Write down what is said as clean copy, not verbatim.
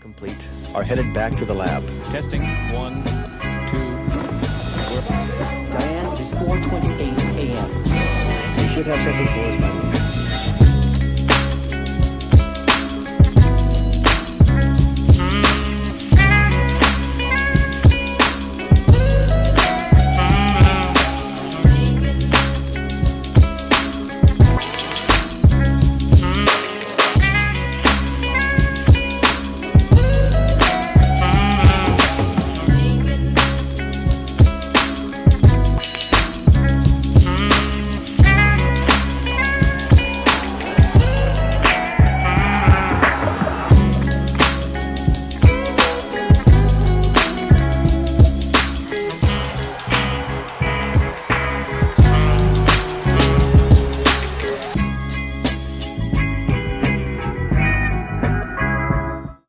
complete, are headed back to the lab. Testing 1, 2. Diane, it is 4:28 a.m. We should have something for us by now.